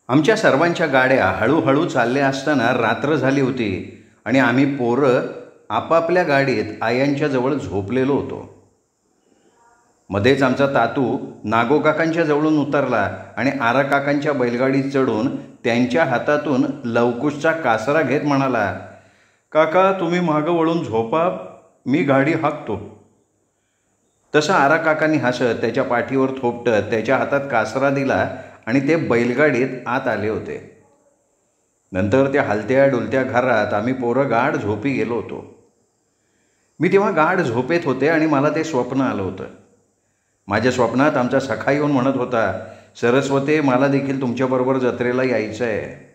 आमच्या सर्वांच्या गाड्या हळूहळू चालल्या असताना रात्र झाली होती आणि आम्ही पोरं आपापल्या गाडीत आयांच्या जवळ झोपलेलो होतो. मध्येच आमचा तातू नागोकाकांच्या जवळून उतरला आणि आराकाकांच्या बैलगाडीत चढून त्यांच्या हातातून लवकुशचा कासरा घेत म्हणाला, "काका, तुम्ही मागं वळून झोपा, मी गाडी हाकतो." तसं आराकाकांनी हसत त्याच्या पाठीवर थोपटत त्याच्या हातात कासरा दिला आणि ते बैलगाडीत आत आले होते. नंतर त्या हलत्या डुलत्या घरात आम्ही पोरं गाढ झोपी गेलो होतो. मी तेव्हा गाढ झोपेत होते आणि मला ते स्वप्न आलं होतं. माझ्या स्वप्नात आमचा सखा येऊन म्हणत होता, "सरस्वते, मला देखील तुमच्याबरोबर जत्रेला यायचं आहे."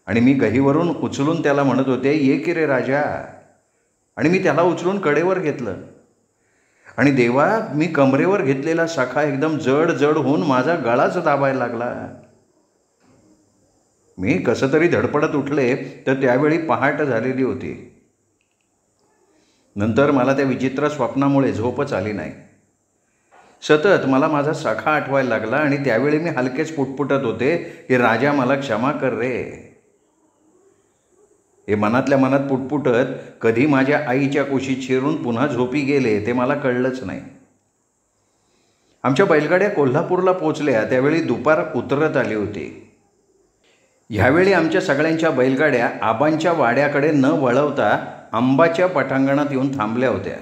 आणि मी गहीवरून उचलून त्याला म्हणत होते, "ये की रे राजा." आणि मी त्याला उचलून कडेवर घेतलं आणि देवा, मी कमरेवर घेतलेला सखा एकदम जड जड होऊन माझा गळाच दाबायला लागला. मी कसं तरी धडपडत उठले तर त्यावेळी पहाट झालेली होती. नंतर मला त्या विचित्र स्वप्नामुळे झोपच आली नाही. सतत मला माझा सखा आठवायला लागला आणि त्यावेळी मी हलकेच पुटपुटत होते की राजा, मला क्षमा कर रे. हे मनातल्या मनात पुटपुटत कधी माझ्या आईच्या कुशीत शिरून पुन्हा झोपी गेले ते मला कळलंच नाही. आमच्या बैलगाड्या कोल्हापूरला पोचल्या त्यावेळी दुपार उतरत आली होती. ह्यावेळी आमच्या सगळ्यांच्या बैलगाड्या आबांच्या वाड्याकडे न वळवता आंबाच्या पटांगणात येऊन थांबल्या होत्या.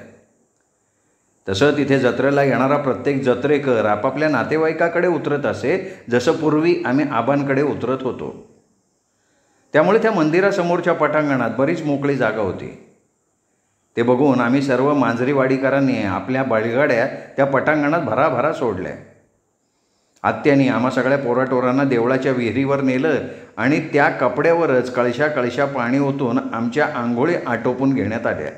तसं तिथे जत्रेला येणारा प्रत्येक जत्रेकर आपापल्या नातेवाईकाकडे उतरत असे, जसं पूर्वी आम्ही आबांकडे उतरत होतो. त्यामुळे त्या मंदिरासमोरच्या पटांगणात बरीच मोकळी जागा होती. ते बघून आम्ही सर्व मांजरीवाडीकरांनी आपल्या बैलगाड्या त्या पटांगणात भराभरा सोडल्या. आत्यानी आम्हा सगळ्या पोराटोरांना देवळाच्या विहिरीवर नेलं आणि त्या कपड्यावरच कळशा कळशा पाणी ओतून आमच्या आंघोळी आटोपून घेण्यात आल्या.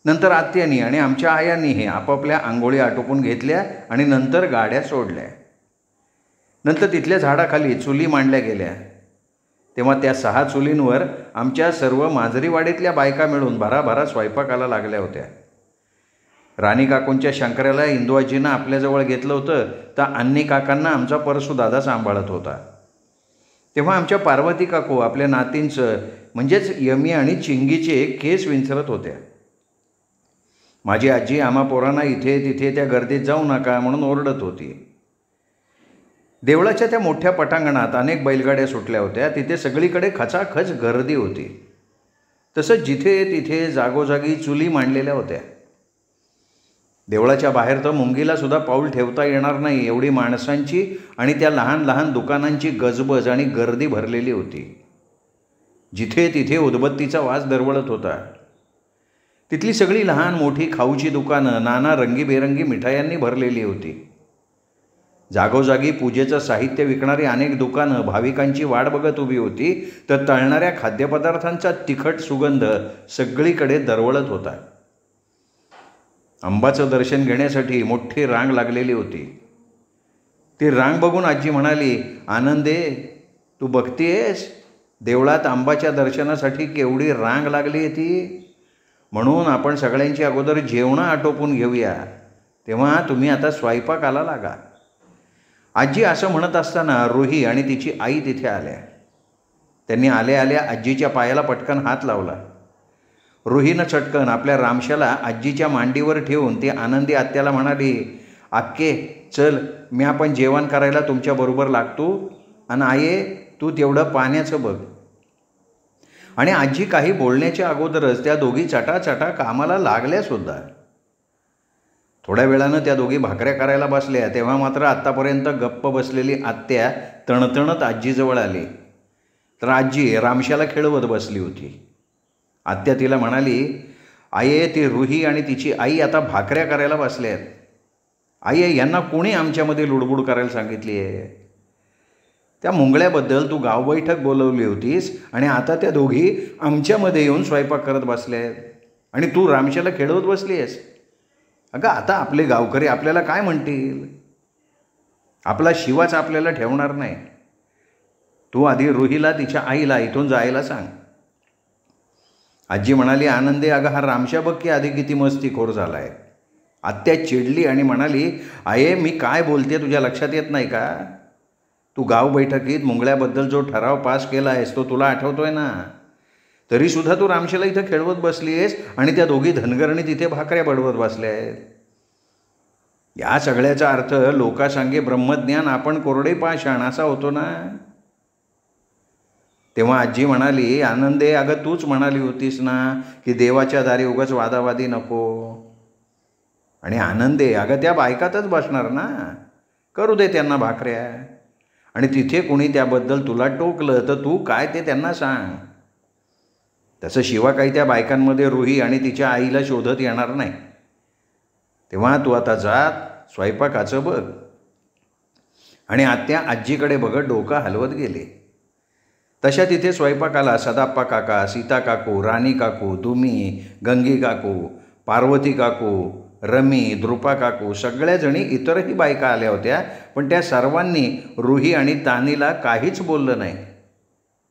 नंतर आत्यानी आणि आमच्या आयांनीही आपापल्या आंघोळी आटोपून घेतल्या आणि नंतर गाड्या सोडल्या. नंतर तिथल्या झाडाखाली चुली मांडल्या गेल्या. तेव्हा त्या 6 चुलींवर आमच्या सर्व मांजरीवाडीतल्या बायका मिळून भराभरा स्वयंपाकाला लागल्या होत्या. राणी काकूंच्या शंकराला इंदुआजीनं आपल्याजवळ घेतलं होतं तर अन्नी काकांना आमचा परसूदादा सांभाळत होता. तेव्हा आमच्या पार्वती काकू आपल्या नातींचं म्हणजेच यमी आणि चिंगीचे केस विंचरत होत्या. माझी आजी आम्हा पोरांना इथे तिथे त्या गर्दीत जाऊ नका म्हणून ओरडत होती. देवळाच्या त्या मोठ्या पटांगणात अनेक बैलगाड्या सुटल्या होत्या. तिथे सगळीकडे खचाखच गर्दी होती. तसंच जिथे तिथे जागोजागी चुली मांडलेल्या होत्या. देवळाच्या बाहेर तर मुंगीलासुद्धा पाऊल ठेवता येणार नाही एवढी माणसांची आणि त्या लहान लहान दुकानांची गजबज आणि गर्दी भरलेली होती. जिथे तिथे उदबत्तीचा वास दरवळत होता. तिथली सगळी लहान मोठी खाऊची दुकानं नाना रंगीबेरंगी मिठायांनी भरलेली होती. जागोजागी पूजेचं साहित्य विकणारी अनेक दुकानं भाविकांची वाट बघत उभी होती, तर तळणाऱ्या खाद्यपदार्थांचा तिखट सुगंध सगळीकडे दरवळत होता. अंबाचं दर्शन घेण्यासाठी मोठी रांग लागलेली होती. ती रांग बघून आजी म्हणाली, "आनंदे, तू बघतेस देवळात आंबाच्या दर्शनासाठी केवढी रांग लागली आहे ती. म्हणून आपण सगळ्यांची अगोदर जेवणं आटोपून घेऊया, तेव्हा तुम्ही आता स्वयंपाकाला लागा." आजी असं म्हणत असताना रुही आणि तिची आई तिथे आल्या. त्यांनी आल्या आल्या आजीच्या पायाला पटकन हात लावला. रुहीनं चटकन आपल्या रामशाला आजीच्या मांडीवर ठेवून ती आनंदी आत्याला म्हणाली, "आक्के, चल, मी आपण जेवण करायला तुमच्याबरोबर लागतो आणि आये, तू तेवढं पाण्याचं बघ." आणि आजी काही बोलण्याच्या अगोदरच त्या दोघी चटाचटा कामाला लागल्यासुद्धा. थोड्या वेळानं त्या दोघी भाकऱ्या करायला बसल्या. तेव्हा मात्र आत्तापर्यंत गप्प बसलेली आत्या तणतणत आजीजवळ आली. तर आजी रामशाला खेळवत बसली होती. आत्या तिला म्हणाली, "आये, ती रुही आणि तिची आई आता भाकऱ्या करायला बसल्या आहेत. आये, यांना कोणी आमच्यामध्ये लुडबुड करायला सांगितली आहे? त्या मुंगळ्याबद्दल तू गावबैठक बोलवली होतीस आणि आता त्या दोघी आमच्यामध्ये येऊन स्वयंपाक करत बसल्या आहेत आणि तू रामशाला खेळवत बसली आहेस. अगं, आता आपले गावकरी आपल्याला काय म्हणतील? आपला शिवाच आपल्याला ठेवणार नाही. तू आधी रुहीला तिच्या आईला इथून जायला सांग." आजी म्हणाली, "आनंदे, अगं हा रामशा बघ की आधी किती मस्तीखोर झाला आहे." आत्या चिडली आणि म्हणाली, "आये, मी काय बोलते तुझ्या लक्षात येत नाही का? तू गाव बैठकीत मुंगळ्याबद्दल जो ठराव पास केला आहेस तो तुला आठवतोय ना? तरीसुद्धा तू रामशाला इथं खेळवत बसली आहेस आणि त्या दोघी धनगरणी तिथे भाकऱ्या बडवत बसल्या आहेत. या सगळ्याचा अर्थ लोकासांगे ब्रह्मज्ञान, आपण कोरडे पाषाण असा होतो ना. तेव्हा आजी म्हणाली, आनंदे, अगं तूच म्हणाली होतीस ना की देवाच्या दारी उगाच वादावादी नको. आणि आनंदे, अगं त्या बायकातच बसणार ना, करू दे त्यांना भाकऱ्या. आणि तिथे कोणी त्याबद्दल तुला टोकलं तर तू काय ते त्यांना सांग. तसं शिवा काही त्या बायकांमध्ये रुही आणि तिच्या आईला शोधत येणार नाही. तेव्हा तू आता जात स्वयंपाकाचं बघ. आणि आत्या आजीकडे बघत डोकं हलवत गेले. तशा तिथे स्वयंपाकाला सदाप्पा काका, सीता काकू, राणी काकू, दुमी, गंगी काकू, पार्वती काकू, रमी, द्रुपा काकू, सगळ्याजणी इतरही बायका आल्या होत्या. पण त्या सर्वांनी रुही आणि तानीला काहीच बोललं नाही.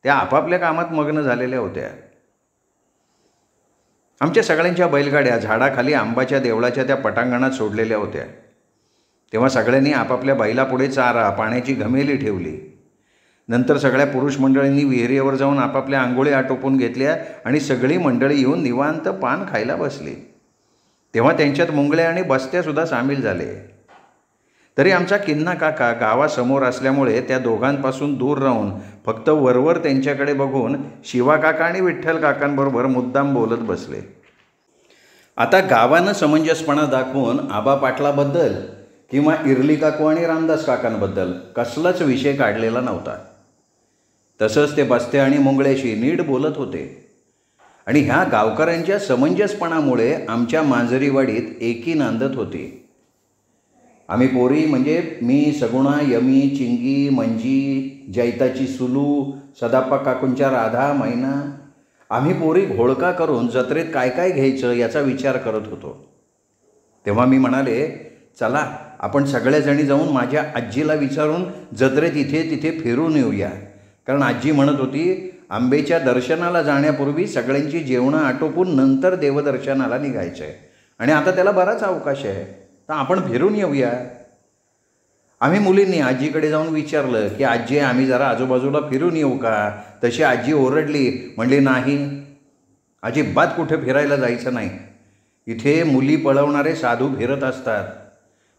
त्या आपापल्या कामात मग्न झालेल्या होत्या. आमच्या सगळ्यांच्या बैलगाड्या झाडाखाली आंबाच्या देवळाच्या त्या पटांगणात सोडलेल्या होत्या. तेव्हा सगळ्यांनी आपापल्या बैलापुढे चारा, पाण्याची घमेली ठेवली. नंतर सगळ्या पुरुष मंडळींनी विहिरीवर जाऊन आपापल्या आंघोळी आटोपून घेतल्या आणि सगळी मंडळी येऊन निवांत पान खायला बसली. तेव्हा त्यांच्यात मुंगळ्या आणि बस्त्यासुद्धा सामील झाले. तरी आमचा किन्ना काका गावासमोर असल्यामुळे त्या दोघांपासून दूर राहून फक्त वरवर त्यांच्याकडे बघून शिवा काका आणि विठ्ठल काकांबरोबर मुद्दाम बोलत बसले. आता गावानं समंजसपणा दाखवून आबा पाटलाबद्दल किंवा इरली काकू आणि रामदास काकांबद्दल कसलाच विषय काढलेला नव्हता. तसंच ते बस्त्या आणि मुंगळ्याशी नीट बोलत होते. आणि ह्या गावकऱ्यांच्या समंजसपणामुळे आमच्या मांजरीवाडीत एकी नांदत होती. आम्ही पोरी म्हणजे मी, सगुणा, यमी, चिंगी, मंजी, जैताची सुलू, सदाप्पा काकूंच्या राधा, मैना, आम्ही पोरी घोळका करून जत्रेत काय काय घ्यायचं याचा विचार करत होतो. तेव्हा मी म्हणाले, चला आपण सगळ्याजणी जाऊन माझ्या आजीला विचारून जत्रेत इथे तिथे फिरून येऊया. कारण आजी म्हणत होती आंबेच्या दर्शनाला जाण्यापूर्वी सगळ्यांची जेवणं आटोपून नंतर देवदर्शनाला निघायचं आहे. आणि आता त्याला बराच अवकाश आहे, तर आपण फिरून येऊया. आम्ही मुलींनी आजीकडे जाऊन विचारलं की आजी, आम्ही जरा आजूबाजूला फिरून येऊ का? तशी आजी ओरडली, म्हणली नाही, अजिबात कुठे फिरायला जायचं नाही. इथे मुली पळवणारे साधू फिरत असतात.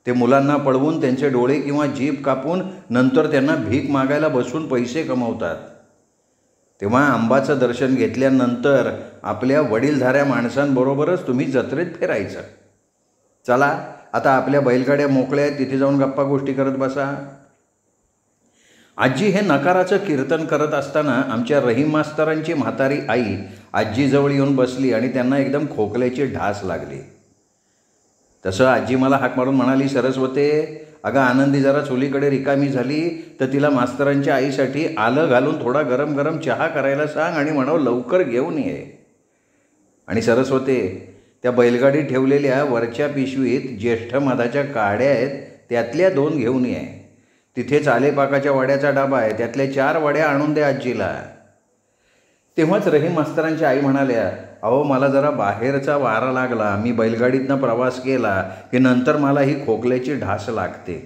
ते मुलांना पळवून त्यांचे डोळे किंवा जीभ कापून नंतर त्यांना भीक मागायला बसून पैसे कमवतात. तेव्हा आंबाचं दर्शन घेतल्यानंतर आपल्या वडीलधाऱ्या माणसांबरोबरच तुम्ही जत्रेत फिरायचं. चला आता आपल्या बैलगाड्या मोकळ्या आहेत, तिथे जाऊन गप्पा गोष्टी करत बसा. आजी हे नकाराचं कीर्तन करत असताना आमच्या रहीम मास्तरांची म्हातारी आई आजीजवळ येऊन बसली आणि त्यांना एकदम खोकल्याची ढास लागली. तसं आजी मला हाक मारून म्हणाली, सरस्वते, अगं आनंदी जरा चुलीकडे रिकामी झाली तर तिला मास्तरांच्या आईसाठी आलं घालून थोडा गरम गरम चहा करायला सांग आणि म्हणाव लवकर घेऊन ये. आणि सरस्वते, त्या बैलगाडी ठेवलेल्या वरच्या पिशवीत ज्येष्ठ मधाच्या काड्या आहेत, त्यातल्या 2 घेऊन ये. तिथेच आलेपाकाच्या वड्याचा डबा आहे, त्यातल्या 4 वड्या आणून दे आजीला. तेव्हाच रहीम मास्तरांच्या आई म्हणाल्या, अहो मला जरा बाहेरचा वारा लागला, मी बैलगाडीतनं प्रवास केला की नंतर मला ही खोकल्याची ढास लागते.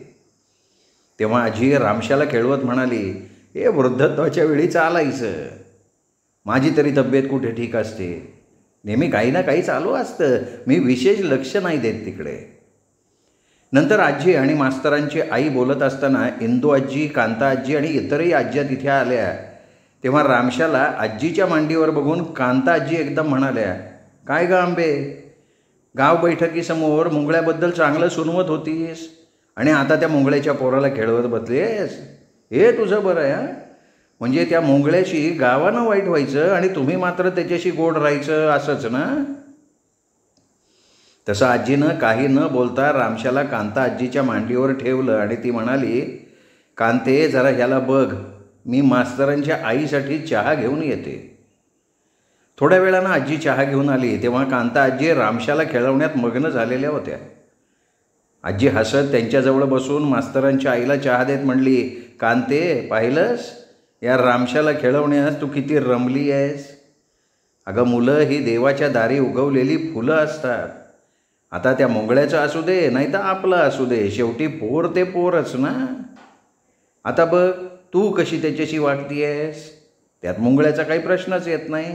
तेव्हा आजी रामशाला खेळवत म्हणाली, हे वृद्धत्वाच्या वेळी चालायचं, माझी तरी तब्येत कुठे ठीक असते, नेहमी काही ना काही चालू असतं, मी विशेष लक्ष नाही देत तिकडे. नंतर आजी आणि मास्तरांची आई बोलत असताना इंदू आजी, कांता आजी आणि इतरही आज्या तिथे आल्या. तेव्हा रामशाला आजीच्या मांडीवर बघून कांता आजी एकदम म्हणाल्या, काय गं आंबे, गाव बैठकीसमोर मुंगळ्याबद्दल चांगलं सुनवत होतीस आणि आता त्या मुंगळ्याच्या पोराला खेळवत बसलीस. हे तुझं बरं आहे, म्हणजे त्या मुंगळ्याशी गावानं वाईट व्हायचं आणि तुम्ही मात्र त्याच्याशी गोड राहायचं, असंच ना? तसं आजीनं काही न बोलता रामशाला कांता आजीच्या मांडीवर ठेवलं आणि ती म्हणाली, कांते, जरा ह्याला बघ, मी मास्तरांच्या आईसाठी चहा घेऊन येते. थोड्या वेळानं आजी चहा घेऊन आली. तेव्हा कांता आजी रामशाला खेळवण्यात मग्न झालेल्या होत्या. आजी हसत त्यांच्याजवळ बसून मास्तरांच्या आईला चहा देत म्हणली, कांते, पाहिलंस, या रामशाला खेळवण्यास तू किती रमली आहेस. अगं मुलं ही देवाच्या दारी उगवलेली फुलं असतात. आता त्या मुंगळ्याचं असू दे नाही तर आपलं असू दे, शेवटी पोर ते पोरच ना. आता बघ, तू कशी त्याच्याशी वागतीयस? त्यात मुंगळ्याचा काही प्रश्नच येत नाही.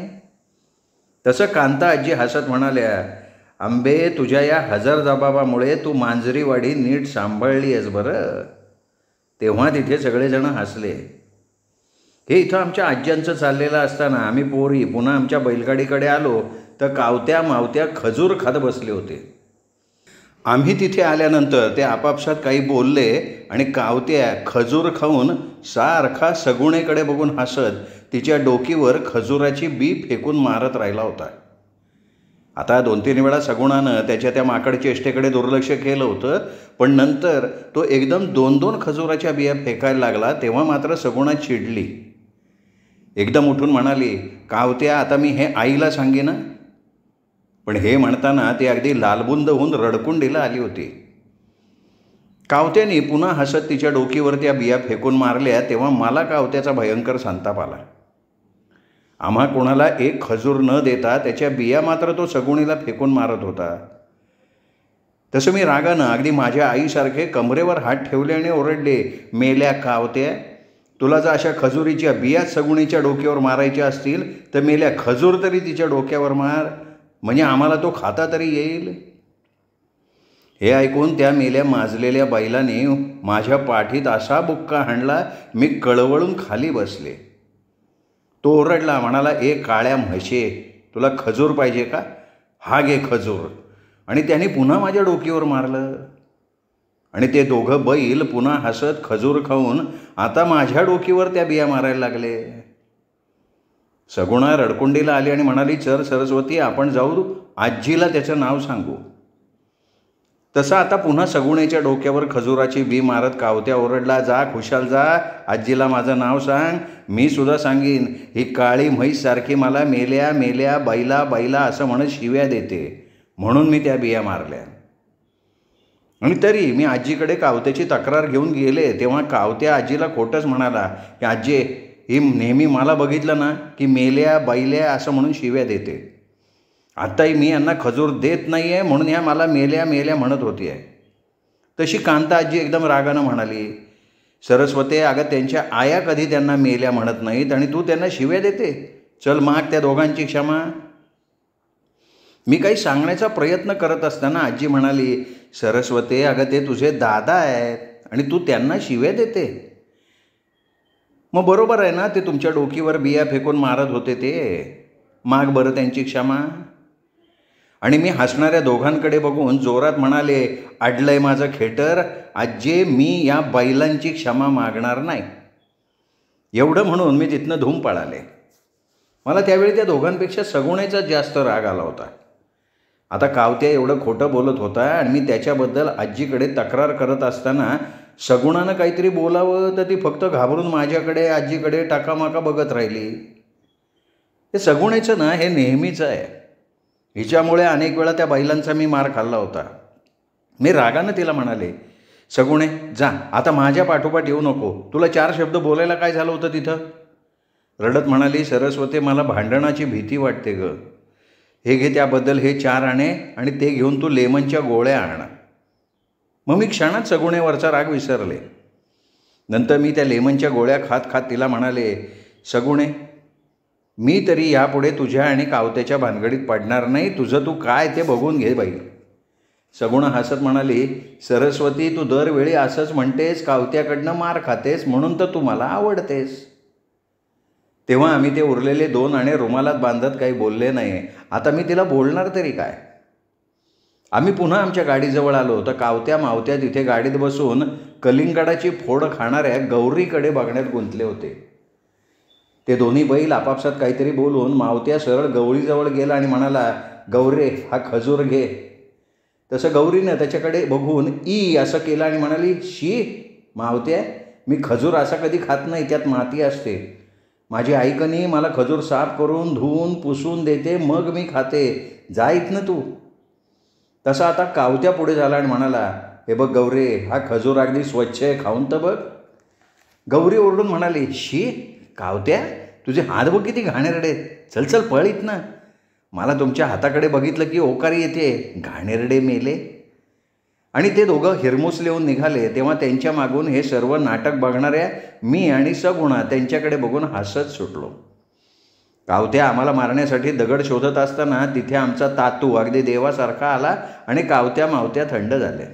तसं कांता आजी हसत म्हणाल्या, आंबे, तुझ्या या हजर जबाबामुळे तू मांजरीवाडी नीट सांभाळली आहेस बरं. तेव्हा तिथे सगळेजण हसले. हे इथं आमच्या आज्यांचं चाललेलं असताना आम्ही पोरी पुन्हा आमच्या बैलगाडीकडे आलो तर कावत्या मावत्या खजूर खात बसले होते. आम्ही तिथे आल्यानंतर ते आपापसात काही बोलले आणि कावत्या खजूर खाऊन सारखा सगुणेकडे बघून हसत तिच्या डोकीवर खजुराची बी फेकून मारत राहिला होता. आता 2-3 वेळा सगुणानं त्याच्या त्या माकड चेष्टेकडे दुर्लक्ष केलं होतं, पण नंतर तो एकदम 2-2 खजुराच्या बिया फेकायला लागला. तेव्हा मात्र सगुणा चिडली. एकदम उठून म्हणाली, कावत्या, आता मी हे आईला सांगेन. पण हे म्हणताना ती अगदी लालबुंद होऊन रडकुंडीला आली होती. कावत्याने पुन्हा हसत तिच्या डोकीवर त्या बिया फेकून मारल्या. तेव्हा मला कावत्याचा भयंकर संताप आला. आम्हा कोणाला एक खजूर न देता त्याच्या बिया मात्र तो सगुणीला फेकून मारत होता. तसं मी रागानं अगदी माझ्या आईसारखे कमरेवर हात ठेवले आणि ओरडले, मेल्या कावत्या, तुला जर अशा खजुरीच्या बिया सगुणीच्या डोक्यावर मारायच्या असतील तर मेल्या खजूर तरी तिच्या डोक्यावर मार, म्हणजे आम्हाला तो खाता तरी येईल. हे ऐकून त्या मेल्या माजलेल्या बैलाने माझ्या पाठीत असा बुक्का हाणला, मी कळवळून खाली बसले. तो ओरडला, म्हणाला, ए काळ्या म्हशे, तुला खजूर पाहिजे का? हा घे खजूर. आणि त्याने पुन्हा माझ्या डोकीवर मारलं. आणि ते दोघं बैल पुन्हा हसत खजूर खाऊन आता माझ्या डोकीवर त्या बिया मारायला लागले. सगुणा रडकुंडीला आली आणि म्हणाली, चल सरस्वती, आपण जाऊ आजीला त्याचं नाव सांगू. तसं आता पुन्हा सगुणेच्या डोक्यावर खजुराची बी मारत कावत्या ओरडला, जा खुशाल जा, आजीला माझं नाव सांग, मी सुद्धा सांगीन. ही काळी म्हैस मला मेल्या मेल्या बैला बैला असं म्हणत शिव्या देते, म्हणून मी त्या बिया मारल्या. आणि तरी मी आजीकडे कावत्याची तक्रार घेऊन गेले तेव्हा कावत्या आजीला खोटंच म्हणाला की आजी ही नेहमी मला बघितलं ना की मेल्या बैल्या असं म्हणून शिव्या देते. आत्ताही मी यांना खजूर देत नाही आहे म्हणून ह्या मला मेल्या मेल्या म्हणत होती आहे. तशी कांता आजी एकदम रागानं म्हणाली, सरस्वती, अगं त्यांच्या आया कधी त्यांना मेल्या म्हणत नाहीत आणि तू त्यांना शिव्या देते. चल माग त्या दोघांची क्षमा. मी काही सांगण्याचा प्रयत्न करत असताना आजी म्हणाली, सरस्वती, अगं ते तुझे दादा आहेत आणि तू त्यांना शिव्या देते. मग बरोबर आहे ना, ते तुमच्या डोकीवर बिया फेकून मारत होते ते. माग बरं त्यांची क्षमा. आणि मी हसणाऱ्या दोघांकडे बघून जोरात म्हणाले, अडलंय माझं खेटर, आजी मी या बैलांची क्षमा मागणार नाही. एवढं म्हणून मी तिथनं धूम पळाले. मला त्यावेळी त्या दोघांपेक्षा सगुणेचा जास्त राग आला होता. आता कावत्या एवढं खोटं बोलत होता आणि मी त्याच्याबद्दल आजीकडे तक्रार करत असताना सगुणानं काहीतरी बोलावं तर ती फक्त घाबरून माझ्याकडे आजीकडे टाकामाका बघत राहिली. हे सगुणेचं ना हे नेहमीच आहे. हिच्यामुळे अनेक वेळा त्या बैलांचा मी मार खाल्ला होता. मी रागानं तिला म्हणाले, सगुणे जा, आता माझ्या पाठोपाठ येऊ नको. तुला 4 शब्द बोलायला काय झालं होतं तिथं? रडत म्हणाली, सरस्वती, मला भांडणाची भीती वाटते गं. हे घे, त्याबद्दल हे 4 आणे आणि ते घेऊन तू लेमनच्या गोळ्या आण. मग मी क्षणात सगुणेवरचा राग विसरले. नंतर मी त्या लेमनच्या गोळ्या खात खात तिला म्हणाले, सगुणे, मी तरी यापुढे तुझ्या आणि कावत्याच्या भानगडीत पडणार नाही. तुझं तू काय ते बघून घे बाई. सगुणा हसत म्हणाली, सरस्वती, तू दरवेळी असंच म्हणतेस, कावत्याकडनं मार खातेस म्हणून तर तू मला आवडतेस. तेव्हा आम्ही ते उरलेले 2 आणे रुमालात बांधत काही बोलले नाही. आता मी तिला बोलणार तरी काय? आम्ही पुन्हा आमच्या गाडीजवळ आलो तर कावत्या मावत्या तिथे गाडीत बसून कलिंगडाची फोड खाणाऱ्या गौरीकडे बघण्यात गुंतले होते. ते दोन्ही बैल आपापसात काहीतरी बोलून मावत्या सरळ गवळीजवळ गेला आणि म्हणाला, गौरे, हा खजूर घे. तसं गौरीनं त्याच्याकडे बघून ई असं केलं आणि म्हणाली, शी मावत्या, मी खजूर असा कधी खात नाही, त्यात माती असते. माझी आईकनी मला खजूर साफ करून धुवून पुसून देते, मग मी खाते. जा इथनं तू. तसा आता कावत्या पुढे झाला आणि म्हणाला, हे बघ गौरे, हा खजूर अगदी स्वच्छ आहे, खाऊन तर बघ. गौरी ओरडून म्हणाली, शी कावत्या, तुझे हात बघ किती घाणेरडे. चल चल पळ इथनं. मला तुमच्या हाताकडे बघितलं की ओकारी येते. घाणेरडे मेले. आणि ते दोघं हिरमुसले येऊन निघाले तेव्हा त्यांच्या मागून हे सर्व नाटक बघणाऱ्या मी आणि सगुणा त्यांच्याकडे बघून हसत सुटलो. कावत्या आम्हाला मारण्यासाठी दगड शोधत असताना तिथे आमचा तातू अगदी देवासारखा आला आणि कावत्या मावत्या थंड झाल्या.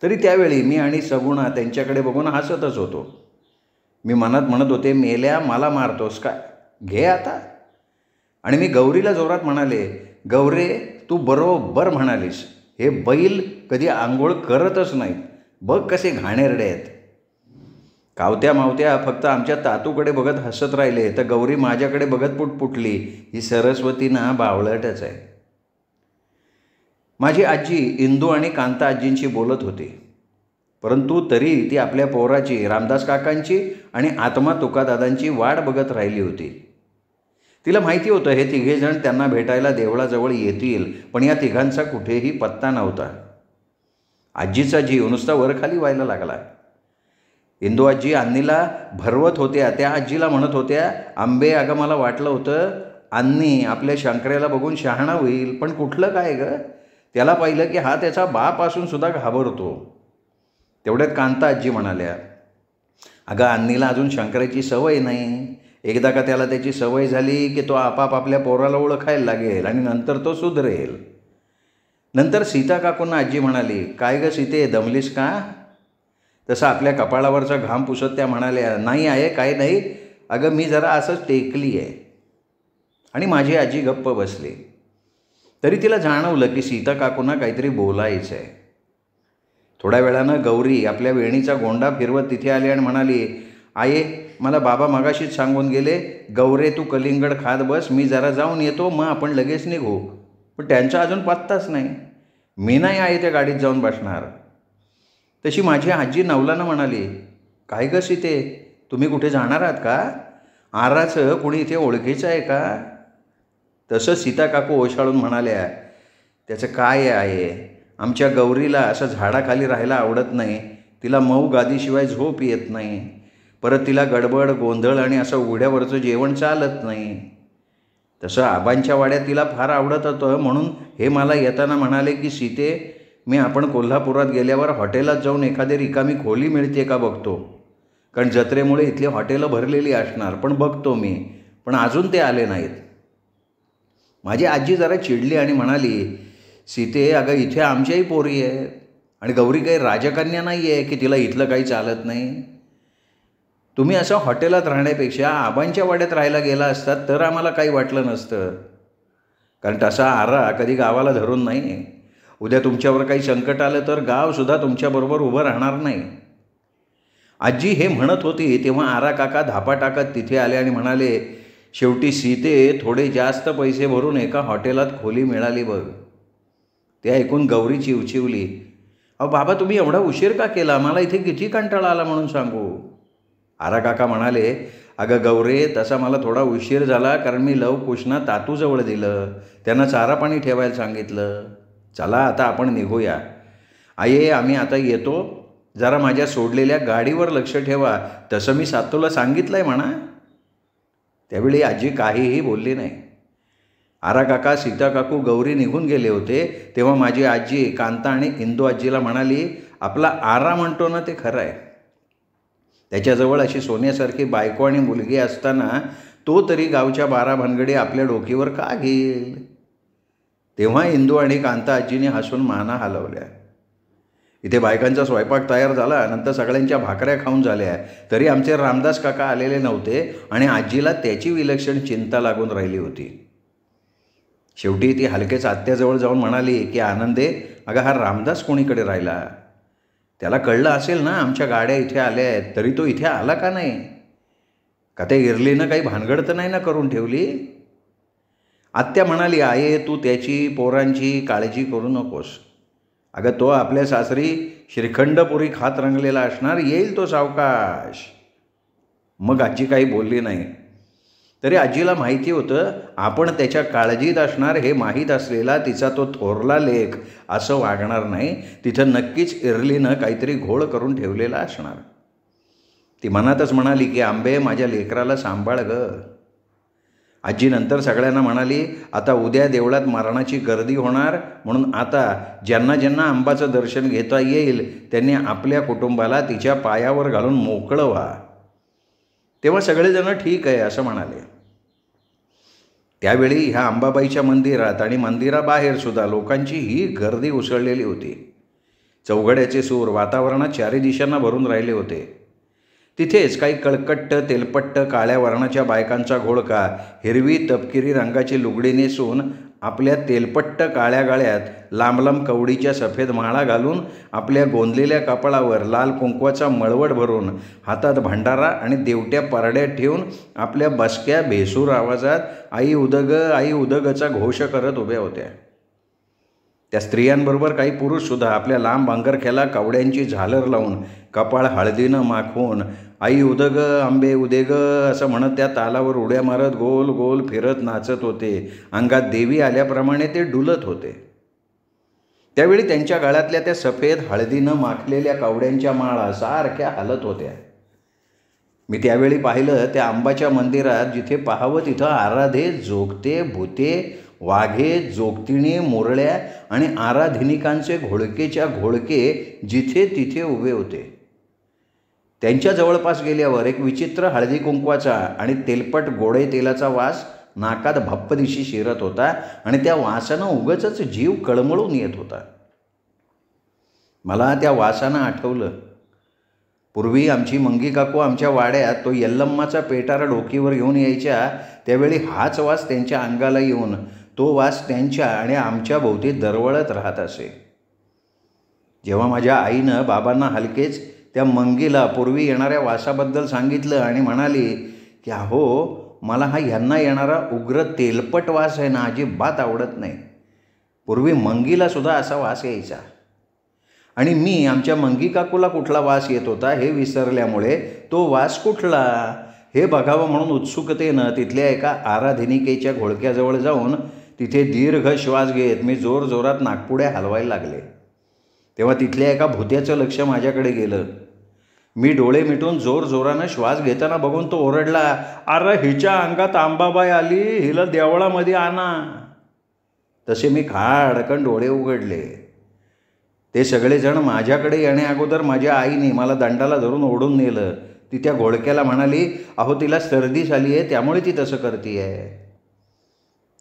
तरी त्यावेळी मी आणि सगुणा त्यांच्याकडे बघून हसतच होतो. मी मनात म्हणत होते, मेल्या मला मारतोस काय, घे आता. आणि मी गौरीला जोरात म्हणाले, गौरे तू बरोबर म्हणालीस, हे बैल कधी आंघोळ करतच नाहीत, बघ कसे घाणेरडे आहेत. कावत्या मावत्या फक्त आमच्या तातूकडे बघत हसत राहिले तर गौरी माझ्याकडे बघत पुटपुटली, ही सरस्वती ना बावळटच आहे. माझी आजी इंदू आणि कांता आजींशी बोलत होती, परंतु तरी ती आपल्या पोराची, रामदास काकांची आणि आत्मा तुकादादांची वाट बघत राहिली होती. तिला माहिती होतं हे तिघेजण त्यांना भेटायला देवळाजवळ येतील, पण या तिघांचा कुठेही पत्ता नव्हता. आजीचा जीव नुसता वरखाली व्हायला लागला. इंदू आजी अन्नीला भरवत होत्या. त्या आजीला म्हणत होत्या, आंबे अगं मला वाटलं होतं अन्नी आपल्या शंकऱ्याला बघून शहाणा होईल, पण कुठलं काय ग, त्याला पाहिलं की हा त्याचा बाप असून सुद्धा घाबरतो. तेवढ्यात कांता आजी म्हणाल्या, अगं अन्नीला अजून शंकराची सवय नाही, एकदा का त्याला त्याची सवय झाली की तो आपाप आपल्या पोराला ओळखायला लागेल आणि नंतर तो सुधरेल. नंतर सीता काकूंना आजी म्हणाली, काय ग सीते, दमलीस का? तसं आपल्या कपाळावरचा घाम पुसत त्या म्हणाल्या, नाही आहे काय नाही, अगं मी जरा असंच टेकली आहे. आणि माझी आजी गप्प बसली. तरी तिला जाणवलं की सीता काकूंना काहीतरी बोलायचं आहे. थोड्या वेळानं गौरी आपल्या वेणीचा गोंडा फिरवत तिथे आली आणि म्हणाली, आये मला बाबा मगाशीच सांगून गेले, गौरे तू कलिंगड खात बस, मी जरा जाऊन येतो, मग आपण लगेच निघू. पण त्यांचा अजून पत्ताच नाही. मी नाही आहे त्या गाडीत जाऊन बसणार. तशी माझी आजी नवलानं म्हणाली, काय ग सीते, तुम्ही कुठे जाणार आहात का? आराचं कोणी इथे ओळखीचं आहे का? तसं सीता काकू ओशाळून म्हणाल्या, त्याचं काय आहे, आमच्या गौरीला असं झाडाखाली राहायला आवडत नाही, तिला मऊ गादीशिवाय झोप येत नाही, परत तिला गडबड गोंधळ आणि असं उघड्यावरचं जेवण चालत नाही. तसं आबांच्या वाड्यात तिला फार आवडत होतं, म्हणून हे मला येताना म्हणाले की सीते मी आपण कोल्हापुरात गेल्यावर हॉटेलात जाऊन एखादी रिकामी खोली मिळते का बघतो, कारण जत्रेमुळे इथली हॉटेलं भरलेली असणार, पण बघतो मी, पण अजून ते आले नाहीत. माझी आजी जरा चिडली आणि म्हणाली, सीते अगं इथे आमच्याही पोरी आहेत आणि गौरी काही राजकन्या नाही आहे की तिला इथलं काही चालत नाही. तुम्ही असं हॉटेलात राहण्यापेक्षा आबांच्या वाड्यात राहायला गेला असतात तर आम्हाला काही वाटलं नसतं, कारण तसा आरा कधी गावाला धरून नाही. उद्या तुमच्यावर काही संकट आलं तर गावसुद्धा तुमच्याबरोबर उभं राहणार नाही. आजी हे म्हणत होती तेव्हा आरा काका धापा टाकत तिथे आले आणि म्हणाले, शेवटी सीते थोडे जास्त पैसे भरून एका हॉटेलात खोली मिळाली बघ. ते ऐकून गौरी चिवचिवली, अहो बाबा तुम्ही एवढा उशीर का केला, मला इथे किती कंटाळा आला म्हणून सांगू. आरा काका म्हणाले, अगं गौरे तसा मला थोडा उशीर झाला कारण मी लव कुशना तातूजवळ दिलं, त्यांना चारा पाणी ठेवायला सांगितलं. चला आता आपण निघूया. आये आम्ही आता येतो, जरा माझ्या सोडलेल्या गाडीवर लक्ष ठेवा, तसं मी सातूला सांगितलं आहे म्हणा. त्यावेळी आजी काहीही बोलली नाही. आरा काका सीता काकू गौरी निघून गेले होते तेव्हा माझी आजी कांता आणि इंदू आजीला म्हणाली, आपला आरा म्हणतो ना ते खरं आहे, त्याच्याजवळ अशी सोन्यासारखी बायको आणि मुलगी असताना तो तरी गावच्या 12 भानगडी आपल्या डोकीवर का घेईल. तेव्हा इंदू आणि कांता आजीने हसून माना हलवल्या. इथे बायकांचा स्वयंपाक तयार झाला, नंतर सगळ्यांच्या भाकऱ्या खाऊन झाल्या, तरी आमचे रामदास काका आलेले नव्हते आणि आजीला त्याची विलक्षण चिंता लागून राहिली होती. शेवटी ती हलकेच आत्याजवळ जाऊन म्हणाली की आनंदे अगं हा रामदास कोणीकडे राहिला, त्याला कळलं असेल ना आमच्या गाड्या इथे आल्या आहेत, तरी तो इथे आला का नाही, का त्या इरलीनं काही भानगड तर नाही ना करून ठेवली. आत्या म्हणाली, आये तू त्याची पोरांची काळजी करू नकोस, अगं तो आपल्या सासरी श्रीखंडपुरी खात रंगलेला असणार, येईल तो सावकाश. मग आजी काही बोलली नाही. तरी आजीला माहिती होतं आपण त्याच्या काळजीत असणार हे माहीत असलेला तिचा तो थोरला लेक असं वागणार नाही, तिथं नक्कीच इरलीनं काहीतरी घोळ करून ठेवलेला असणार. ती मनातच म्हणाली की आंबे माझ्या लेकराला सांभाळ ग. आजी नंतर सगळ्यांना म्हणाली, आता उद्या देवळात मरणाची गर्दी होणार, म्हणून आता ज्यांना ज्यांना आंबाचं दर्शन घेता येईल त्यांनी आपल्या कुटुंबाला तिच्या पायावर घालून मोकळं व्हा. तेव्हा सगळेजण ठीक आहे असं म्हणाले. त्यावेळी ह्या अंबाबाईच्या मंदिरात आणि मंदिराबाहेरसुद्धा लोकांची ही गर्दी उसळलेली होती. चौघड्याचे सूर वातावरणात चारी दिशांना भरून राहिले होते. तिथेच काही कळकट्ट तेलपट्ट काळ्या वर्णाच्या बायकांचा घोळका हिरवी तपकिरी रंगाची लुगडी नेसून आपल्या तेलपट्ट काळ्या गाळ्यात लांब लांब कवडीच्या सफेद माळा घालून आपल्या गोंदलेल्या कपाळावर लाल कुंकवाचा मळवट भरून हातात भंडारा आणि देवट्या परड्यात ठेवून आपल्या बसक्या भेसूर आवाजात आई उदगचा घोष करत उभ्या होत्या. त्या स्त्रियांबरोबर काही पुरुषसुद्धा आपल्या लांब अंगरख्याला कवड्यांची झालर लावून कपाळ हळदीनं माखवून आई उदग आंबे उदेग असं म्हणत त्या तालावर उड्या मारत गोल गोल फिरत नाचत होते. अंगात देवी आल्याप्रमाणे ते डुलत होते. त्यावेळी त्यांच्या गळ्यातल्या त्या सफेद हळदीनं माखलेल्या कवड्यांच्या माळा सारख्या हलत होत्या. मी त्यावेळी पाहिलं त्या अंबाच्या मंदिरात जिथे पाहावं तिथं आराधे, जोगते, भूते, वाघे, जोगतिणी, मुरळ्या आणि आराधनिकांचे घोळकेच्या घोळके जिथे तिथे उभे होते. त्यांच्या जवळपास गेल्यावर एक विचित्र हळदी कुंकवाचा आणि तेलपट गोडे तेलाचा वास नाकात भप्पदिशी शिरत होता आणि त्या वासानं उगाचच जीव कळमळून येत होता. मला त्या वासानं आठवलं, पूर्वी आमची मंगी काकू आमच्या वाड्यात तो यल्लम्माचा पेटारा डोकीवर घेऊन यायच्या, त्यावेळी हाच वास त्यांच्या अंगाला येऊन तो वास त्यांच्या आणि आमच्या भोवती दरवळत राहत असे. जेव्हा माझ्या आईनं बाबांना हलकेच त्या मंगीला पूर्वी येणाऱ्या वासाबद्दल सांगितलं आणि म्हणाली की अहो, मला हा ह्यांना येणारा उग्र तेलपट वास आहे ना अजिबात आवडत नाही. पूर्वी मंगीलासुद्धा असा वास यायचा आणि मी आमच्या मंगी काकूला कुठला वास येत होता हे विसरल्यामुळे तो वास कुठला हे बघावं म्हणून उत्सुकतेनं तिथल्या एका आराधनिकेच्या घोळक्याजवळ जाऊन तिथे दीर्घ श्वास घेत मी जोरजोरात नागपुड्या हलवायला लागले. तेव्हा तिथल्या एका भुत्याचं लक्ष माझ्याकडे गेलं. मी डोळे मिटून जोरजोरानं श्वास घेताना बघून तो ओरडला, अरे हिच्या अंगात अंबाबाई आली, हिला देवळामध्ये आणा. तसे मी खाडकन डोळे उघडले. ते सगळेजण माझ्याकडे येण्याअगोदर माझ्या आईने मला दंडाला धरून ओढून नेलं. ती त्या घोळक्याला म्हणाली, अहो तिला सर्दी झाली आहे त्यामुळे ती तसं करते आहे.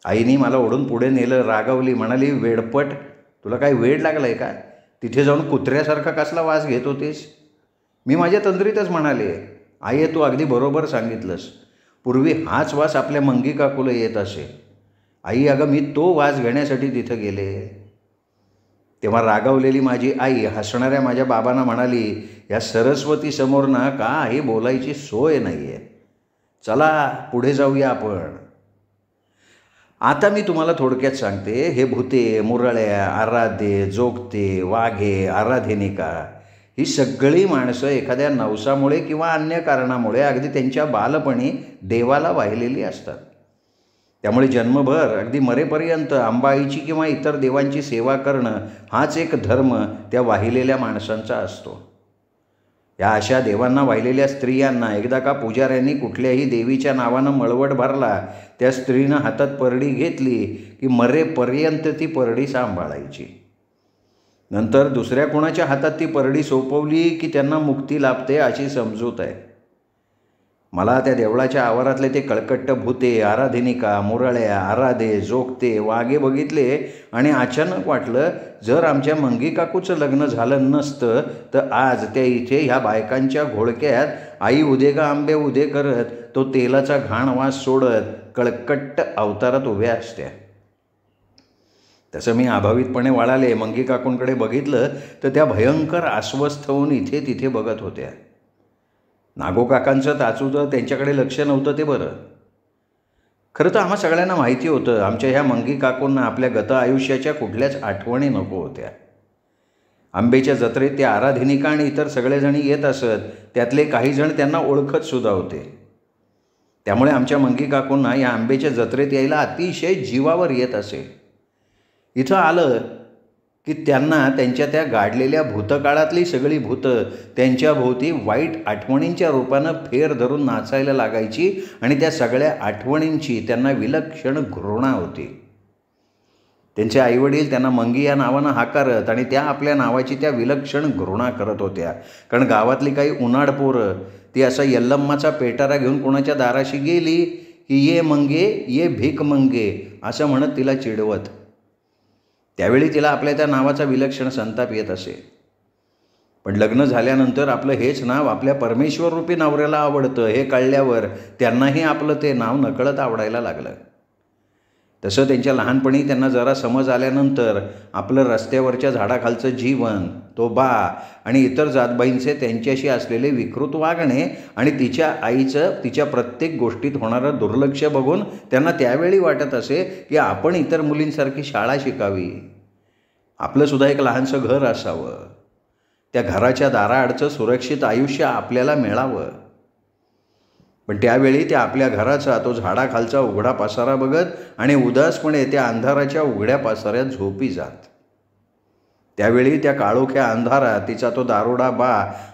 आईने मला ओढून पुढे नेलं, रागावली, म्हणाली, वेडपट, तुला काय वेड लागलं आहे का? तिथे जाऊन कुत्र्यासारखा कसला वास घेत होतीस? मी माझ्या तंद्रीतच म्हणाले, आई तू अगदी बरोबर सांगितलंस. पूर्वी हाच वास आपल्या मंगी काकूला येत असे. आई अगं मी तो वास घेण्यासाठी तिथं गेले. तेव्हा रागावलेली माझी आई हसणाऱ्या माझ्या बाबांना म्हणाली, या सरस्वती समोर ना काही बोलायची सोय नाही आहे. चला पुढे जाऊया आपण. आता मी तुम्हाला थोडक्यात सांगते. हे भूते, मुरळ्या, आराध्ये, जोगते, वाघे, आराधनिका ही सगळी माणसं एखाद्या नवसामुळे किंवा अन्य कारणामुळे अगदी त्यांच्या बालपणी देवाला वाहिलेली असतात. त्यामुळे जन्मभर अगदी मरेपर्यंत अंबाईची किंवा इतर देवांची सेवा करणं हाच एक धर्म त्या वाहिलेल्या माणसांचा असतो. या अशा देवांना वाहिलेल्या स्त्रियांना एकदा का पुजाऱ्यांनी कुठल्याही देवीच्या नावानं मळवट भरला, त्या स्त्रीनं हातात परडी घेतली की मरेपर्यंत ती परडी सांभाळायची. नंतर दुसऱ्या कोणाच्या हातात ती परडी सोपवली की त्यांना मुक्ती लाभते अशी समजूत आहे. मला त्या देवळाच्या आवारातले ते कळकट्ट भूते, आराधनिका, मुरळ्या, आराधे, जोगते, वाघे बघितले आणि अचानक वाटलं, जर आमच्या मंगी काकूचं लग्न झालं नसतं तर आज त्या इथे ह्या बायकांच्या घोळक्यात आई उदेगा आंबे उदे करत तो तेलाचा घाण वास सोडत कळकट्ट अवतारात उभ्या असत्या. तसं मी अभावितपणे वळाले. मंगी काकूंकडे बघितलं तर त्या भयंकर अस्वस्थ होऊन इथे तिथे बघत होत्या. नागोकाकांचं ताचुतं त्यांच्याकडे लक्ष नव्हतं ते बरं. खरं तर आम्हा सगळ्यांना माहिती होतं आमच्या ह्या मंगी काकूंना आपल्या गत आयुष्याच्या कुठल्याच आठवणी नको होत्या. आंबेच्या जत्रेत त्या आराधनिका आणि इतर सगळेजणी येत असत. त्यातले काही जण त्यांना ओळखतसुद्धा होते. त्यामुळे आमच्या मंगी काकूंना या आंबेच्या जत्रेत यायला अतिशय जीवावर येत असे. इथं आलं की त्यांना त्यांच्या त्या गाडलेल्या भूतकाळातली सगळी भूतं त्यांच्याभोवती वाईट आठवणींच्या रूपानं फेर धरून नाचायला लागायची आणि त्या सगळ्या आठवणींची त्यांना विलक्षण घृणा होती. त्यांचे आईवडील त्यांना मंगी या नावानं हाकारत आणि त्या आपल्या नावाची त्या विलक्षण घृणा करत होत्या. कारण गावातली काही उन्हाळ पोरं ती असा यल्लम्माचा पेटारा घेऊन कोणाच्या दाराशी गेली की ये मंगे ये भीक मंगे असं म्हणत तिला चिडवत. त्यावेळी तिला आपल्या त्या नावाचा विलक्षण संताप येत असे. पण लग्न झाल्यानंतर आपलं हेच नाव आपल्या परमेश्वररूपी नवऱ्याला आवडतं हे कळल्यावर त्यांनाही आपलं ते नाव नकळत आवडायला लागलं. तसं त्यांच्या लहानपणी त्यांना जरा समज आल्यानंतर आपलं रस्त्यावरच्या झाडाखालचं जीवन, तो बा आणि इतर जातबाईंचे त्यांच्याशी असलेले विकृत वागणे आणि तिच्या आईचं तिच्या प्रत्येक गोष्टीत होणारं दुर्लक्ष बघून त्यांना त्यावेळी वाटत असे की आपण इतर मुलींसारखी शाळा शिकावी, आपलंसुद्धा एक लहानसं घर असावं, त्या घराच्या दाराआडचं सुरक्षित आयुष्य आपल्याला मिळावं. पण त्यावेळी त्या आपल्या घराचा तो झाडाखालचा उघडा पसारा बघत आणि उदासपणे त्या अंधाराच्या उघड्या पसाऱ्यात झोपी जात. त्यावेळी त्या काळोख्या अंधारात तिचा तो दारुडा बा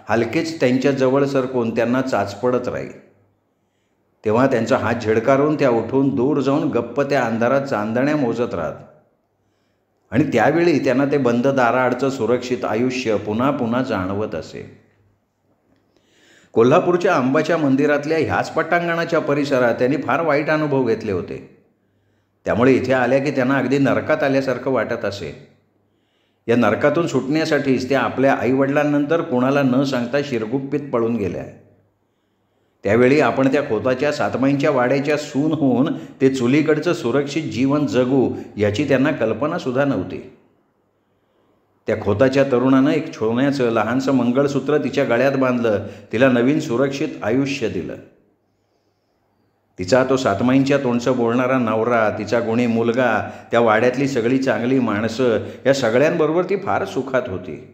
हलकेच त्यांच्या जवळ सरकून त्यांना चाचपडत राही. तेव्हा त्यांचा हात झिडकारून त्या उठून दूर जाऊन गप्प त्या अंधारात चांदण्या मोजत राहत. आणि त्यावेळी त्यांना ते बंद दाराआडचं सुरक्षित आयुष्य पुन्हा पुन्हा जाणवत असे. कोल्हापूरच्या अंबाच्या मंदिरातल्या ह्याच पटांगणाच्या परिसरात त्यांनी फार वाईट अनुभव घेतले होते. त्यामुळे इथे आल्या की त्यांना अगदी नरकात आल्यासारखं वाटत असे. या नरकातून सुटण्यासाठीच त्या आपल्या आईवडिलांनंतर कोणाला न सांगता शिरगुप्पीत पळून गेल्या. त्यावेळी आपण त्या खोताच्या सातमाईंच्या वाड्याच्या सून होऊन ते चुलीकडचं सुरक्षित जीवन जगू याची त्यांना कल्पनासुद्धा नव्हती. त्या खोताच्या तरुणानं एक सोन्याचं लहानसं मंगळसूत्र तिच्या गळ्यात बांधलं, तिला नवीन सुरक्षित आयुष्य दिलं. तिचा तो सातमाईंच्या तोंडचं बोलणारा नवरा, तिचा गुणी मुलगा, त्या वाड्यातली सगळी चांगली माणसं या सगळ्यांबरोबर ती फार सुखात होती.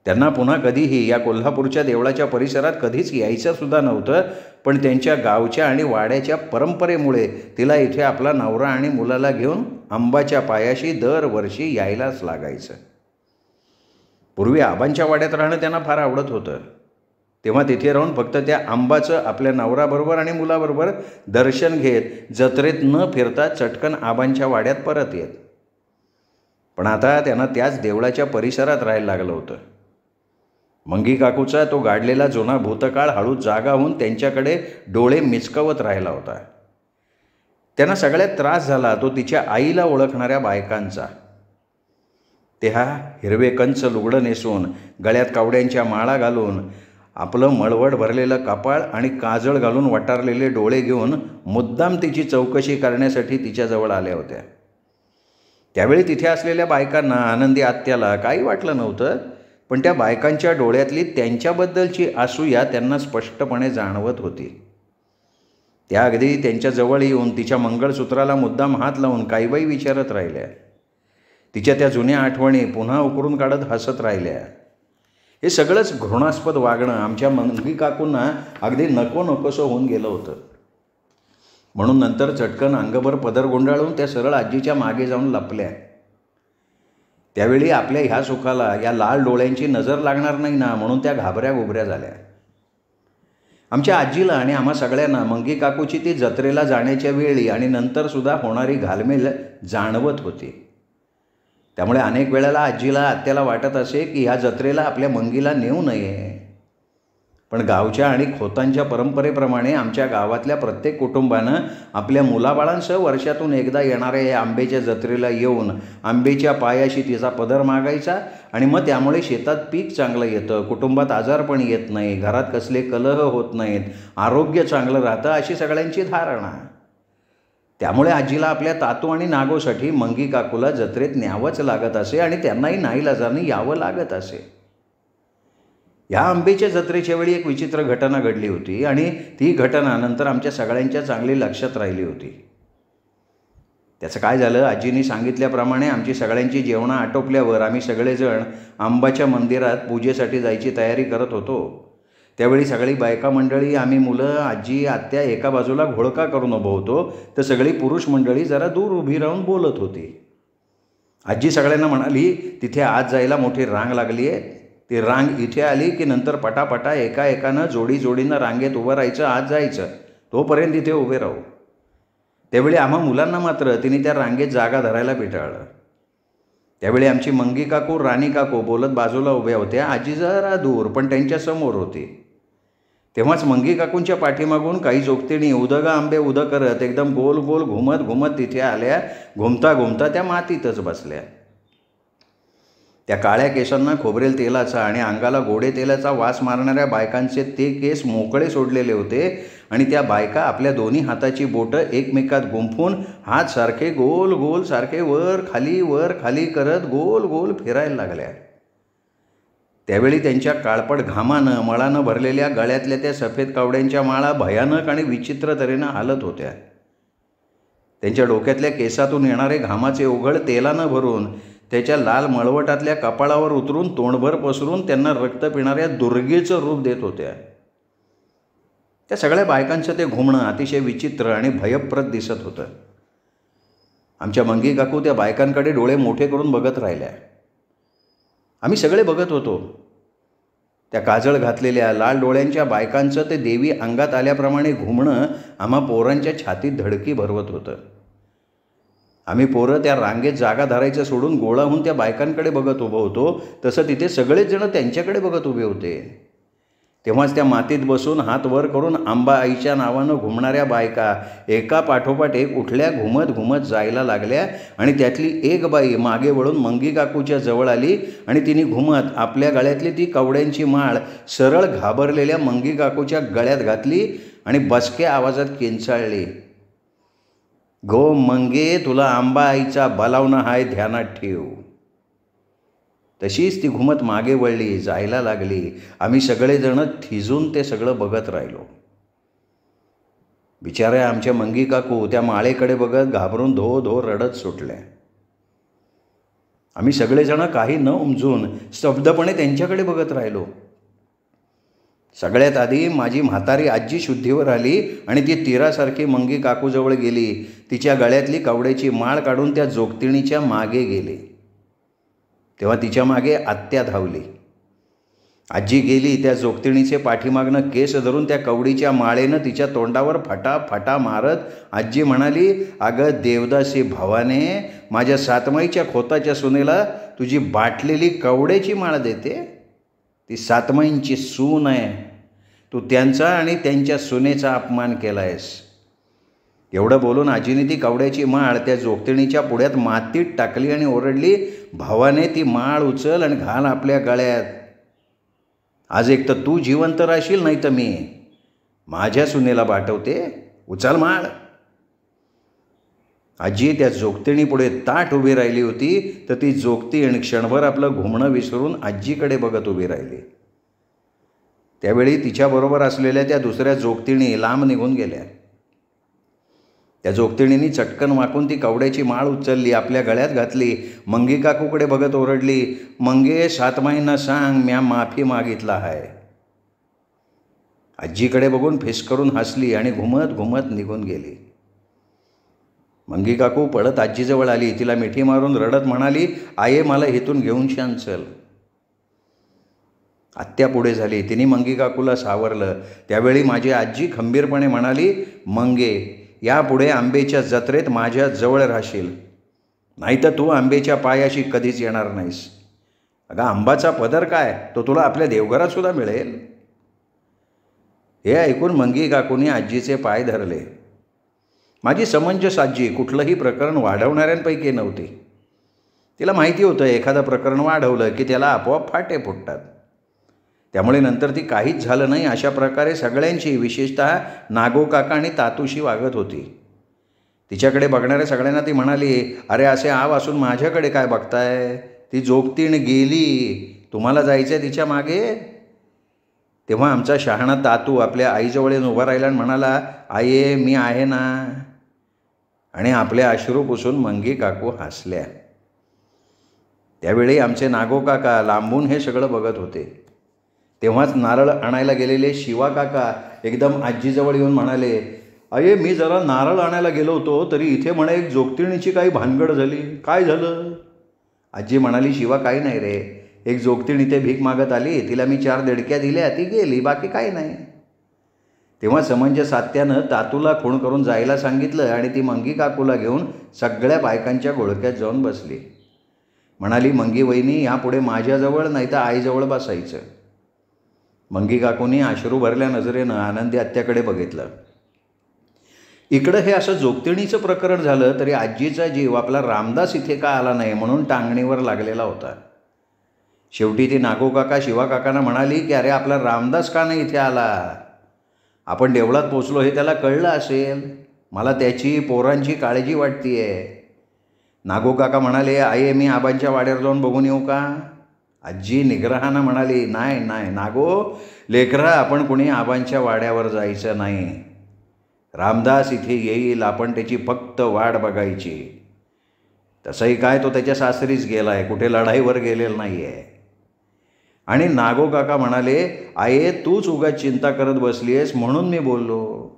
त्यांना पुन्हा कधीही या कोल्हापूरच्या देवळाच्या परिसरात कधीच यायचंसुद्धा नव्हतं. पण त्यांच्या गावच्या आणि वाड्याच्या परंपरेमुळे तिला इथे आपला नवरा आणि मुलाला घेऊन अंबाच्या पायाशी दरवर्षी यायलाच लागायचं. पूर्वी आबांच्या वाड्यात राहणं त्यांना फार आवडत होतं. तेव्हा तिथे राहून फक्त त्या अंबाचं आपल्या नवराबरोबर आणि मुलाबरोबर दर्शन घेत जत्रेत न फिरता चटकन आबांच्या वाड्यात परत येत. पण आता त्यांना त्याच देवळाच्या परिसरात राहायला लागलं होतं. मंगी काकूचा तो गाडलेला जुना भूतकाळ हळूच जागा होऊन त्यांच्याकडे डोळे मिचकवत राहिला होता. त्यांना सगळ्यात त्रास झाला तो तिच्या आईला ओळखणाऱ्या बायकांचा. ते हिरवे कंच लुगडं नेसून, गळ्यात कावड्यांच्या माळा घालून, आपलं मळवट भरलेलं कपाळ आणि काजळ घालून वटारलेले डोळे घेऊन मुद्दाम तिची चौकशी करण्यासाठी तिच्याजवळ आल्या होत्या. त्यावेळी तिथे असलेल्या बायकांना, आनंदी आत्याला काही वाटलं नव्हतं. पण त्या बायकांच्या डोळ्यातली त्यांच्याबद्दलची असूया त्यांना स्पष्टपणे जाणवत होती. त्या अगदी त्यांच्याजवळ येऊन तिच्या मंगळसूत्राला मुद्दाम हात लावून काही बाई विचारत राहिल्या. तिच्या त्या जुन्या आठवणी पुन्हा उकरून काढत हसत राहिल्या. हे सगळंच घृणास्पद वागणं आमच्या मंगी काकूंना अगदी नको नकोसं होऊन गेलं होतं. म्हणून नंतर चटकन अंगभर पदर गुंडाळून त्या सरळ आजीच्या मागे जाऊन लपल्या. त्यावेळी आपल्या ह्या सुखाला या लाल डोळ्यांची नजर लागणार नाही ना म्हणून त्या घाबऱ्या गुबऱ्या झाल्या. आमच्या आजीला आणि आम्हा सगळ्यांना मंगी काकूची ती जत्रेला जाण्याच्या वेळी आणि नंतरसुद्धा होणारी घालमेल जाणवत होती. त्यामुळे अनेक वेळेला आजीला आत्याला वाटत असे की ह्या जत्रेला आपल्या मंगीला नेऊ नये. पण गावच्या आणि खोतांच्या परंपरेप्रमाणे आमच्या गावातल्या प्रत्येक कुटुंबानं आपल्या मुलाबाळांसह वर्षातून एकदा येणाऱ्या या आंब्याच्या जत्रेला येऊन आंब्याच्या पायाशी तिचा पदर मागायचा आणि मग त्यामुळे शेतात पीक चांगलं येतं, कुटुंबात आजारपण येत नाही, घरात कसले कलह होत नाहीत, आरोग्य चांगलं राहतं अशी सगळ्यांची धारणा. त्यामुळे आजीला आपल्या तातू आणि नागोसाठी मंगी काकूला जत्रेत न्यावंच लागत असे आणि त्यांनाही नाईलाजाने यावं लागत असे. ह्या आंब्याच्या जत्रेच्या वेळी एक विचित्र घटना घडली होती आणि ती घटना नंतर आमच्या सगळ्यांच्या चांगली लक्षात राहिली होती. त्याचं काय झालं, आजींनी सांगितल्याप्रमाणे आमची सगळ्यांची जेवणं आटोपल्यावर आम्ही सगळेजण अंबाच्या मंदिरात पूजेसाठी जायची तयारी करत होतो. त्यावेळी सगळी बायका मंडळी, आम्ही मुलं, आजी, आत्या एका बाजूला घोळका करून उभं होतो, तर सगळी पुरुष मंडळी जरा दूर उभी राहून बोलत होती. आजी सगळ्यांना म्हणाली, तिथे आज जायला मोठी रांग लागली आहे. ती रांग इथे आली की नंतर पटापटा एका एकानं जोडीनं रांगेत उभं राहायचं, आत जायचं. तोपर्यंत तिथे उभे राहू. त्यावेळी आम्हा मुलांना मात्र तिने त्या रांगेत जागा धरायला पिटाळलं. त्यावेळी आमची मंगी काकू, राणी काकू बोलत बाजूला उभ्या होत्या. आजी जरा दूर पण त्यांच्या समोर होती. तेव्हाच मंगी काकूंच्या पाठीमागून काही जोगतिणी उदगा आंबे उदं करत एकदम गोल गोल घुमत तिथे आल्या. घुमता त्या मातीतच बसल्या. त्या काळ्या केसांना खोबरेल तेलाचा आणि अंगाला गोडे तेलाचा वास मारणाऱ्या बायकांचे ते केस मोकळे सोडलेले होते आणि त्या बायका आपल्या दोन्ही हाताची बोटं एकमेकात गुंफून हात सारखे गोल गोल सारखे वर खाली करत गोल गोल फिरायला लागल्या. त्यावेळी त्यांच्या काळपट घामानं मळानं भरलेल्या गळ्यातल्या त्या सफेद कावड्यांच्या माळा भयानक आणि विचित्र तऱ्हेनं हालत होत्या. त्यांच्या डोक्यातल्या केसातून येणारे घामाचे ओघळ तेलानं भरून त्याच्या लाल मळवटातल्या कपाळावर उतरून तोंडभर पसरून त्यांना रक्त पिणाऱ्या दुर्गेचं रूप देत होत्या. त्या सगळ्या बायकांचं ते घुमणं अतिशय विचित्र आणि भयप्रद दिसत होतं. आमच्या मंगी काकू त्या बायकांकडे डोळे मोठे करून बघत राहिल्या. आम्ही सगळे बघत होतो. त्या काजळ घातलेल्या लाल डोळ्यांच्या बायकांचं ते देवी अंगात आल्याप्रमाणे घुमणं आम्हा पोरांच्या छातीत धडकी भरवत होतं. आम्ही पोरं त्या रांगेत जागा धरायचं सोडून गोळा होऊन त्या बायकांकडे बघत उभं होतो. तसं तिथे सगळेच जण त्यांच्याकडे बघत उभे होते. तेव्हाच त्या मातीत बसून हात वर करून आंबा आईच्या नावानं घुमणाऱ्या बायका एका पाठोपाठ एक उठल्या, घुमत जायला लागल्या आणि त्यातली एक बाई मागे वळून मंगी काकूच्या जवळ आली आणि तिने घुमत आपल्या गळ्यातली ती कवड्यांची माळ सरळ घाबरलेल्या मंगी काकूच्या गळ्यात घातली आणि बसक्या आवाजात किंचाळली, गो मंगे, तुला आंबा आईचा बलावणं हाय, ध्यानात ठेव. तशीच ती घुमत मागे वळली, जायला लागली. आम्ही सगळेजण थिजून ते सगळं बघत राहिलो. बिचाऱ्या आमच्या मंगी काकू त्या माळेकडे बघत घाबरून धो धो रडत सुटल्या. आम्ही सगळेजण काही न उमजून स्तब्धपणे त्यांच्याकडे बघत राहिलो. सगळ्यात आधी माझी म्हातारी आजी शुद्धीवर आली आणि ती तीरासारखी मंगी काकूजवळ गेली. तिच्या गळ्यातली कवड्याची माळ काढून त्या जोगतिणीच्या मागे गेली. तेव्हा तिच्या मागे आत्या धावली. आजी गेली. त्या जोगतिणीचे पाठीमागनं केस धरून त्या कवडीच्या माळेनं तिच्या तोंडावर फटा मारत आजी म्हणाली, अगं देवदासी भवाने, माझ्या सातमाईच्या खोताच्या सुनेला तुझी बाटलेली कवड्याची माळ देते? ती सातमाईंची सून आहे. तू त्यांचा आणि त्यांच्या सुनेचा अपमान केला आहेस. एवढं बोलून आजीने ती कवड्याची माळ त्या जोगतिणीच्या पुढ्यात मातीत टाकली आणि ओरडली, भावाने, ती माळ उचल आणि घाल आपल्या गळ्यात. आज एक तर तू जिवंत राहशील, नाही तर मी माझ्या सुनेला पाठवते. उचल माळ. आजी त्या जोगतिणीपुढे ताठ उभी राहिली होती तर ती जोगतीण क्षणभर आपलं घुमणं विसरून आजीकडे बघत उभी राहिली. त्यावेळी तिच्याबरोबर असलेल्या त्या दुसऱ्या जोगतिणी लांब निघून गेल्या. त्या जोगतिणींनी चटकन वाकून ती कवड्याची माळ उचलली, आपल्या गळ्यात घातली. मंगी काकूकडे बघत ओरडली, मंगे, सातमाईंना सांग म्या माफी मागितला आहे. आजीकडे बघून फिसकरून हसली आणि घुमत निघून गेली. मंगी काकू पळत आजीजवळ आली. तिला मिठी मारून रडत म्हणाली, आये, मला इथून घेऊन शान चल. आत्या पुढे झाली. तिने मंगी काकूला सावरलं. त्यावेळी माझी आजी खंबीरपणे म्हणाली, मंगे, यापुढे आंबेच्या जत्रेत माझ्या जवळ राहशील, नाही तर तू आंबेच्या पायाशी कधीच येणार नाहीस. अगं, आंबाचा पदर काय, तो तुला आपल्या देवघरात सुद्धा मिळेल. हे ऐकून मंगी काकूने आजीचे पाय धरले. माझी समंजस आजी कुठलंही प्रकरण वाढवणाऱ्यांपैकी नव्हती. तिला माहिती होतं एखादं प्रकरण वाढवलं की त्याला आपोआप फाटे फुटतात. त्यामुळे नंतर ती काहीच झालं नाही अशा प्रकारे सगळ्यांची, विशेषतः नागो काका आणि तातूशी वागत होती. तिच्याकडे बघणाऱ्या सगळ्यांना ती म्हणाली, अरे असे आव असून माझ्याकडे काय बघताय? ती जोगतीण गेली, तुम्हाला जायचं आहे तिच्या मागे. तेव्हा आमचा शहाणा तातू आपल्या आईजवळ येऊन उभा राहिला आणि म्हणाला, आये, मी आहे ना. आणि आपले अश्रू पुसून मंगी काकू हसल्या. त्यावेळी आमचे नागो काका लांबून हे सगळं बघत होते. तेव्हाच नारळ आणायला गेलेले शिवा काका एकदम आजीजवळ येऊन म्हणाले, अये, मी जरा नारळ आणायला गेलो होतो तरी इथे म्हणे एक जोगतिणीची काही भानगड झाली. काय झालं? आजी म्हणाली, शिवा काही नाही रे, एक जोगतीण इथे भीक मागत आली, तिला मी 4 देडक्या दिल्या, ती गेली, बाकी काही नाही. तेव्हा समंजस आत्यानं तातूला खूण करून जायला सांगितलं आणि ती मंगी काकूला घेऊन सगळ्या बायकांच्या घोळक्यात जाऊन बसली. म्हणाली, मंगी वहिनी यापुढे माझ्याजवळ नाही तर आईजवळ बसायचं. मंगी काकूंनी अश्रू भरल्या नजरेनं आनंदी आत्याकडे बघितलं. इकडं हे असं जोगतिणीचं प्रकरण झालं तरी आजीचा जीव आपला रामदास इथे का आला नाही म्हणून टांगणीवर लागलेला होता. शेवटी ती नागो काका शिवा काकांना म्हणाली की अरे आपला रामदास का नाही इथे आला? आपण देवळात पोचलो हे त्याला कळलं असेल. मला त्याची पोरांची काळजी वाटतीये. नागो काका म्हणाले, आई मी आबांच्या वाड्यावर जाऊन बघून येऊ का? आजी निग्रहानं म्हणाली, नाही नाही नागो, लेकरा आपण कुणी आबांच्या वाड्यावर जायचं नाही. रामदास इथे येईल, आपण त्याची फक्त वाट बघायची. तसंही काय तो त्याच्या सासरीच गेलाय, कुठे लढाईवर गेलेला नाही आहे. आणि नागो काका म्हणाले, आये तूच उगाच चिंता करत बसली आहेस म्हणून मी बोललो.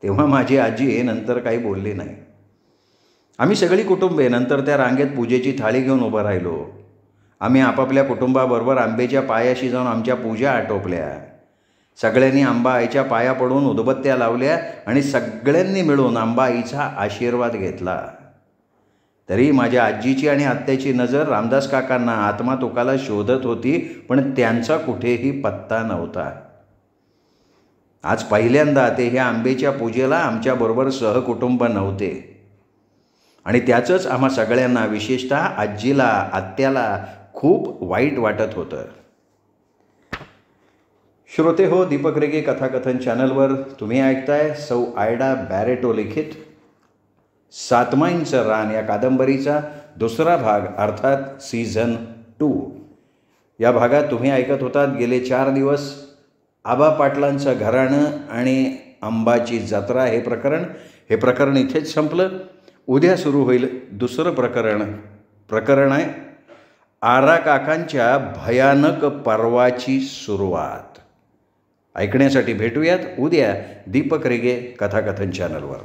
तेव्हा माझी आजी नंतर काही बोलली नाही. आम्ही सगळी कुटुंबे नंतर त्या रांगेत पूजेची थाळी घेऊन उभं राहिलो. आम्ही आपापल्या कुटुंबाबरोबर आंब्याच्या पायाशी जाऊन आमच्या पूजा आटोपल्या. सगळ्यांनी आंबा आईच्या पाया पडून उदबत्त्या लावल्या आणि सगळ्यांनी मिळून आंबा आईचा आशीर्वाद घेतला. तरी माझ्या आजीची आणि आत्याची नजर रामदास काकांना आत्मा तुकाला शोधत होती, पण त्यांचा कुठेही पत्ता नव्हता. आज पहिल्यांदा ते ह्या आंब्याच्या पूजेला आमच्याबरोबर सहकुटुंब नव्हते आणि त्याचंच आम्हा सगळ्यांना, विशेषतः आजीला, आत्याला खूप वाईट वाटत होतं. श्रोते हो, दीपक रेगे कथाकथन चॅनलवर तुम्ही ऐकताय सौ आयडा बॅरेटो लिखित सातमाईंचं रान या कादंबरीचा दुसरा भाग, अर्थात सीझन 2. या भागात तुम्ही ऐकत होतात गेले 4 दिवस आबा पाटलांचं घराणं आणि अंबाची जत्रा हे प्रकरण इथेच संपलं. उद्या सुरू होईल दुसरं प्रकरण आहे आरा काकांच्या भयानक पर्वाची सुरुवात. ऐकण्यासाठी भेटूयात उद्या दीपक रेगे कथाकथन चॅनलवर.